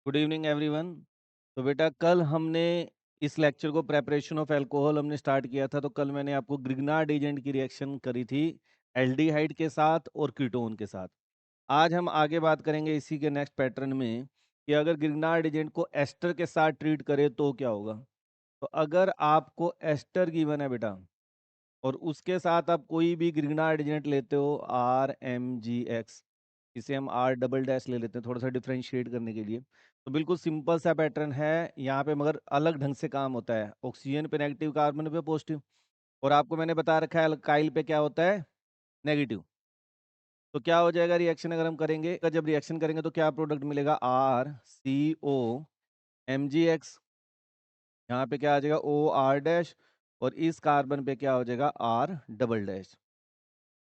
Good evening everyone. तो बेटा कल हमने इस लेक्चर को प्रेपरेशन ऑफ अल्कोहल हमने स्टार्ट किया था। तो कल मैंने आपको ग्रिग्नार्ड एजेंट की रिएक्शन करी थी एल्डिहाइड के साथ और कीटोन के साथ। आज हम आगे बात करेंगे इसी के नेक्स्ट पैटर्न में कि अगर ग्रिग्नार्ड एजेंट को एस्टर के साथ ट्रीट करे तो क्या होगा। तो अगर आपको एस्टर गिवन है बेटा और उसके साथ आप कोई भी ग्रिग्नार्ड एजेंट लेते हो RMGX, इसे हम R डबल डैश ले लेते हैं थोड़ा सा डिफ्रेंशिएट करने के लिए। तो बिल्कुल सिंपल सा पैटर्न है यहाँ पे, मगर अलग ढंग से काम होता है। ऑक्सीजन पे नेगेटिव, कार्बन पे पॉजिटिव, और आपको मैंने बता रखा है अल्काइल पे क्या होता है, नेगेटिव। तो क्या हो जाएगा रिएक्शन अगर हम करेंगे, जब रिएक्शन करेंगे तो क्या प्रोडक्ट मिलेगा, RCOMgX। यहाँ पे क्या आ जाएगा, OR डैश, और इस कार्बन पे क्या हो जाएगा, R डबल डैश।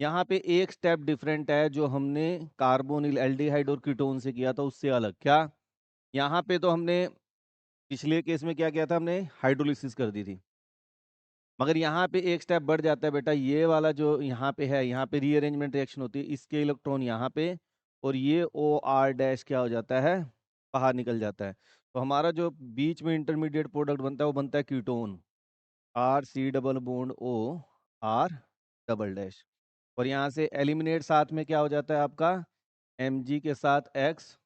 यहाँ पे एक स्टेप डिफरेंट है जो हमने कार्बोनिल एल्डिहाइड और कीटोन से किया था उससे अलग। क्या, यहाँ पे तो हमने पिछले केस में क्या किया था, हमने हाइड्रोलिसिस कर दी थी, मगर यहाँ पे एक स्टेप बढ़ जाता है बेटा। ये वाला जो यहाँ पे है, यहाँ पे रीअरेंजमेंट रिएक्शन होती है, इसके इलेक्ट्रॉन यहाँ पे और ये OR डैश क्या हो जाता है, बाहर निकल जाता है। तो हमारा जो बीच में इंटरमीडिएट प्रोडक्ट बनता है वो बनता है ketone, RC double bond OR double dash. और यहाँ से एलिमिनेट साथ में क्या हो जाता है आपका, Mg के साथ X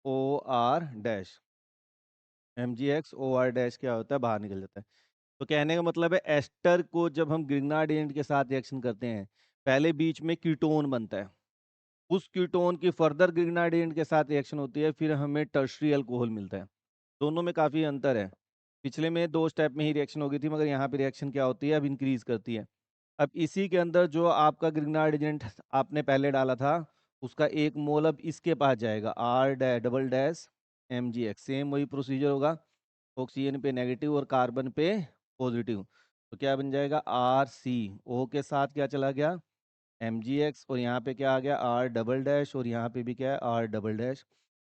OR dash, MgX OR dash क्या होता है, बाहर निकल जाता है। तो कहने का मतलब है एस्टर को जब हम ग्रिग्नार्ड एजेंट के साथ रिएक्शन करते हैं, पहले बीच में कीटोन बनता है, उस कीटोन की फर्दर ग्रिग्नार्ड एजेंट के साथ रिएक्शन होती है, फिर हमें टर्शरी अल्कोहल मिलता है। दोनों में काफ़ी अंतर है। पिछले में 2 स्टेप में ही रिएक्शन हो गई थी, मगर यहाँ पे रिएक्शन क्या होती है, अब इंक्रीज करती है। अब इसी के अंदर जो आपका ग्रिग्नार्ड एजेंट आपने पहले डाला था, उसका 1 मोल अब इसके पास जाएगा, R double dash MgX। Same वही प्रोसीजर होगा, ऑक्सीजन पे नेगेटिव और कार्बन पे पॉजिटिव। तो क्या बन जाएगा, RCO के साथ क्या चला गया, MgX, और यहाँ पे क्या आ गया, R डबल डैश, और यहाँ पे भी क्या है, R डबल डैश।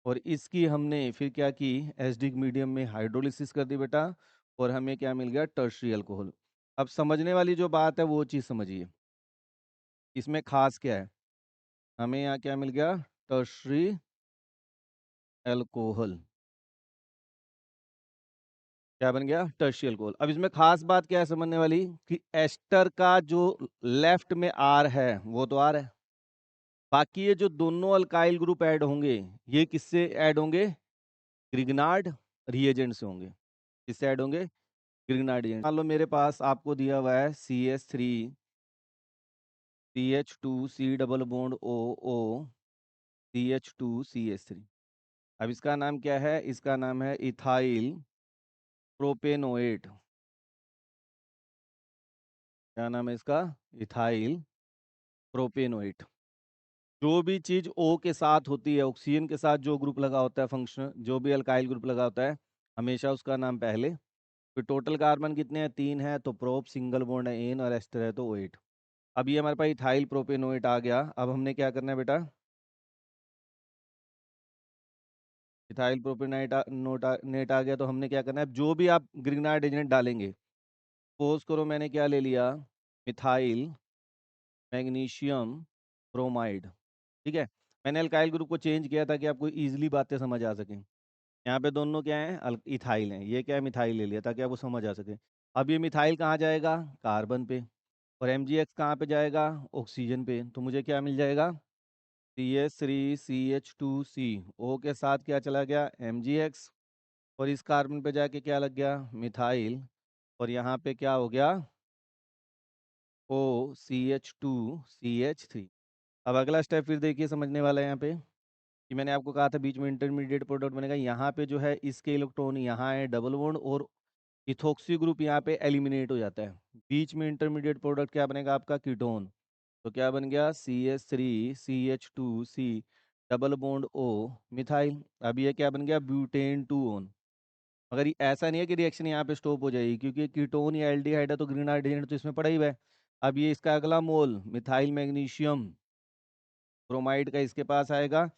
और इसकी हमने फिर क्या की, एसिडिक मीडियम में हाइड्रोलिसिस कर दी बेटा, और हमें क्या मिल गया, टर्शरी अल्कोहल। अब समझने वाली जो बात है वो चीज़ समझिए, इसमें खास क्या है, हमें यहाँ क्या मिल गया, टर्शरी अल्कोहल। क्या बन गया, टर्शियल अल्कोहल। अब इसमें खास बात क्या है समझने वाली, कि एस्टर का जो लेफ्ट में आर है वो तो आर है, बाकी ये जो दोनों अल्काइल ग्रुप ऐड होंगे ये किससे ऐड होंगे, ग्रिग्नार्ड रिएजेंट से होंगे। किससे ऐड होंगे, ग्रिग्नार्ड रिएजेंट। मान लो मेरे पास आपको दिया हुआ है CH3 CH2 C double bond OO CH2 CH3। अब इसका नाम क्या है, इसका नाम है इथाइल प्रोपेनोएट। क्या नाम है इसका, इथाइल प्रोपेनोएट। जो भी चीज O के साथ होती है, ऑक्सीजन के साथ जो ग्रुप लगा होता है फंक्शन, जो भी अल्काइल ग्रुप लगा होता है, हमेशा उसका नाम पहले। फिर टोटल कार्बन कितने हैं, 3 है, तो प्रोप सिंगल बॉन्ड है एन, और एस्टर है तो OH। अब ये हमारे पास इथाइल प्रोपेनोएट आ गया। अब हमने क्या करना है बेटा, इथाइल प्रोपेनोएट नेट आ गया, तो हमने क्या करना है, जो भी आप ग्रिग्नार्ड एजेंट डालेंगे, सपोज करो मैंने क्या ले लिया, मिथाइल मैग्नीशियम ब्रोमाइड, ठीक है। मैंने अल्काइल ग्रुप को चेंज किया ताकि आपको इजीली बातें समझ आ सकें। यहाँ पे दोनों क्या हैं, इथाइल हैं, ये क्या है, मिथाइल ले लिया ताकि आपको समझ आ सके। अब ये मिथाइल कहाँ जाएगा, कार्बन पे, और MgX कहाँ पे जाएगा, ऑक्सीजन पे। तो मुझे क्या मिल जाएगा, CH3CH2C, O के साथ क्या चला गया, MgX, और इस कार्बन पे जाके क्या लग गया, मिथाइल, और यहाँ पे क्या हो गया, OCH2CH3। अब अगला स्टेप फिर देखिए समझने वाला है यहाँ पे, कि मैंने आपको कहा था बीच में इंटरमीडिएट प्रोडक्ट बनेगा। यहाँ पे जो है इसके इलेक्ट्रॉन यहाँ है डबल बॉन्ड, और इथोक्सी ग्रुप यहाँ पे एलिमिनेट हो जाता है। बीच में इंटरमीडिएट प्रोडक्ट क्या बनेगा आपका, कीटोन। तो क्या बन गया, CH3CH2C double bond O methyl. अब ये क्या बन गया, ब्यूटेन 2 ओन। मगर ऐसा नहीं है कि रिएक्शन यहाँ पे स्टॉप हो जाएगी, क्योंकि कीटोन या एल्डिहाइड है तो ग्रीनाइड एजेंट तो इसमें पड़ा ही हुआ है। अब ये इसका अगला मोल मिथाइल मैग्नीशियम ब्रोमाइड का इसके पास आएगा,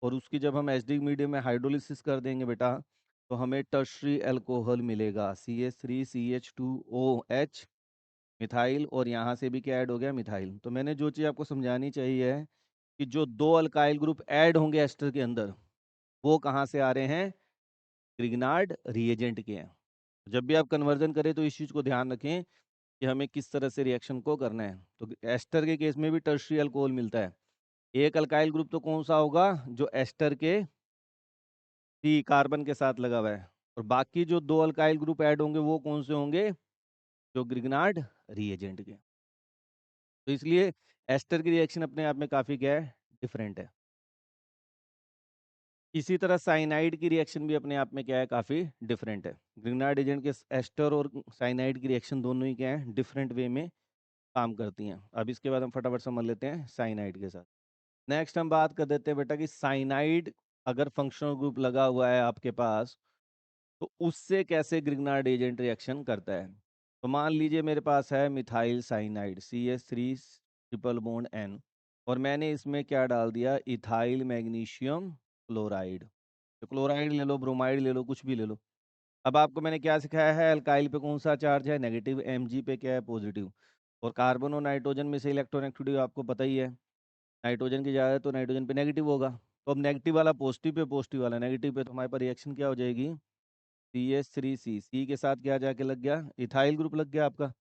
और उसकी जब हम एसिडिक मीडियम में हाइड्रोलिसिस कर देंगे बेटा, तो हमें टर्शरी अल्कोहल मिलेगा, CH3CH2OH मिथाइल, और यहाँ से भी क्या ऐड हो गया, मिथाइल। तो मैंने जो चीज़ आपको समझानी चाहिए है कि जो 2 अल्काइल ग्रुप ऐड होंगे एस्टर के अंदर, वो कहाँ से आ रहे हैं? ग्रिग्नार्ड रिएजेंट के हैं। जब भी आप कन्वर्जन करें तो इस चीज़ को ध्यान रखें कि हमें किस तरह से रिएक्शन को करना है। तो एस्टर के केस में भी टर्शियरी अल्कोहल मिलता है। एक अल्काइल ग्रुप तो कौन सा होगा? जो एस्टर के सी कार्बन के साथ लगा हुआ है, और बाकी जो 2 अल्काइल ग्रुप ऐड होंगे वो कौन से होंगे? जो ग्रिग्नार्ड रिएजेंट के। तो इसलिए एस्टर की रिएक्शन अपने आप में काफ़ी क्या है? डिफरेंट है। इसी तरह साइनाइड की रिएक्शन भी अपने आप में क्या है? काफ़ी डिफरेंट है। ग्रिग्नार्ड एजेंट के एस्टर और साइनाइड की रिएक्शन दोनों ही क्या है? डिफरेंट वे में काम करती हैं। अब इसके बाद हम फटाफट समझ लेते हैं साइनाइड के साथ। नेक्स्ट हम बात कर देते हैं बेटा कि साइनाइड अगर फंक्शनल ग्रुप लगा हुआ है आपके पास, तो उससे कैसे ग्रिग्नार्ड एजेंट रिएक्शन करता है। तो मान लीजिए मेरे पास है methyl cyanide CH3 triple bond N, और मैंने इसमें क्या डाल दिया? Ethyl magnesium chloride. तो क्लोराइड ले लो, ब्रोमाइड ले लो, कुछ भी ले लो। अब आपको मैंने क्या सिखाया है? अल्काइल पे कौन सा चार्ज है? नेगेटिव। Mg पे क्या है? पॉजिटिव। और कार्बन और नाइट्रोजन में से इलेक्ट्रोनेगेटिविटी आपको पता ही है, नाइट्रोजन की ज़्यादा है तो नाइट्रोजन पे नेगेटिव होगा। तो अब नेगेटिव वाला पॉजिटिव पे, पॉजिटिव वाला नेगेटिव पे, तो हमारे पास रिएक्शन क्या हो जाएगी? CH3C, सी के साथ क्या जाके लग गया? इथाइल ग्रुप लग गया आपका।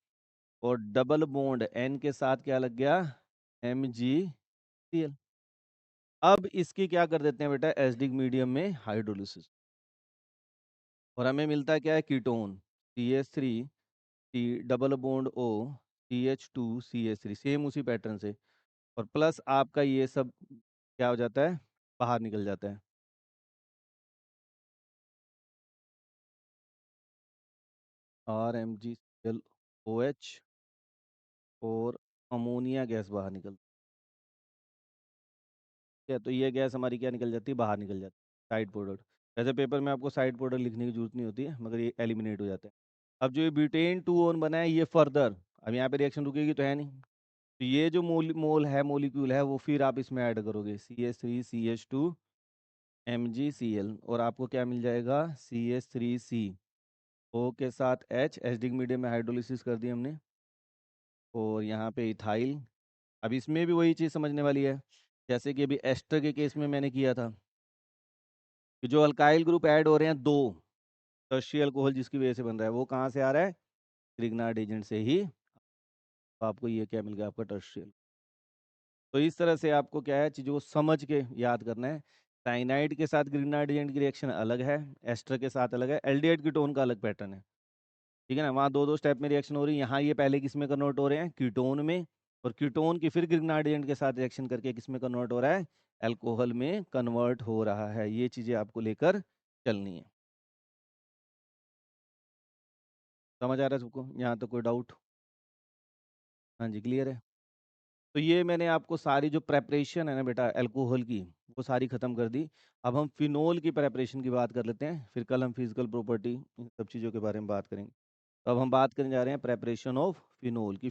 और डबल बॉन्ड N के साथ क्या लग गया? MgCl। अब इसकी क्या कर देते हैं बेटा? एसिडिक मीडियम में हाइड्रोलिसिस, और हमें मिलता है क्या है? Ketone CH3C double bond O CH2CH3, same उसी पैटर्न से, और प्लस आपका ये सब क्या हो जाता है? बाहर निकल जाता है। RMgClOH, और अमोनिया गैस बाहर निकल, ठीक है। तो ये गैस हमारी क्या निकल जाती है? बाहर निकल जाती है, साइड प्रोडक्ट। वैसे पेपर में आपको साइड प्रोडक्ट लिखने की जरूरत नहीं होती है, मगर ये एलिमिनेट हो जाता है। अब जो ये ब्यूटेन 2 बना है, ये फर्दर अब यहाँ पे रिएक्शन रुकेगी तो है नहीं, तो ये जो मोल है, मोलिक्यूल है, वो फिर आप इसमें ऐड करोगे CH3CH2MgCl, और आपको क्या मिल जाएगा? CH3C, O के साथ H, एसिडिक मीडियम में हाइड्रोलिसिस कर दी हमने, और यहाँ पे इथाइल। अब इसमें भी वही चीज़ समझने वाली है, जैसे कि अभी एस्टर के केस में मैंने किया था कि जो अल्काइल ग्रुप ऐड हो रहे हैं 2, टर्शियरी अल्कोहल जिसकी वजह से बन रहा है, वो कहाँ से आ रहा है? ग्रिग्नार्ड एजेंट से ही। तो आपको ये क्या मिल गया? आपका टर्शियल। तो इस तरह से आपको क्या है, चीज़ों को समझ के याद करना है। साइनाइड के साथ ग्रिग्नार्ड एजेंट की रिएक्शन अलग है, एस्टर के साथ अलग है, एल्डिहाइड कीटोन का अलग पैटर्न है, ठीक है ना। वहाँ 2-2 स्टेप में रिएक्शन हो रही है, यहाँ ये पहले किस में कन्वर्ट हो रहे हैं? कीटोन में, और कीटोन की फिर ग्रिग्नार्ड एजेंट के साथ रिएक्शन करके किस में कन्वर्ट हो रहा है? अल्कोहल में कन्वर्ट हो रहा है। ये चीज़ें आपको लेकर चलनी है। समझ आ रहा है सबको? यहाँ तो कोई डाउट? हाँ जी, क्लियर है। तो ये मैंने आपको सारी जो प्रेपरेशन है ना बेटा अल्कोहल की, वो सारी ख़त्म कर दी। अब हम फिनोल की प्रेपरेशन की बात कर लेते हैं, फिर कल हम फिजिकल प्रॉपर्टी इन सब चीज़ों के बारे में बात करेंगे। तो अब हम बात करने जा रहे हैं प्रेपरेशन ऑफ फिनोल की।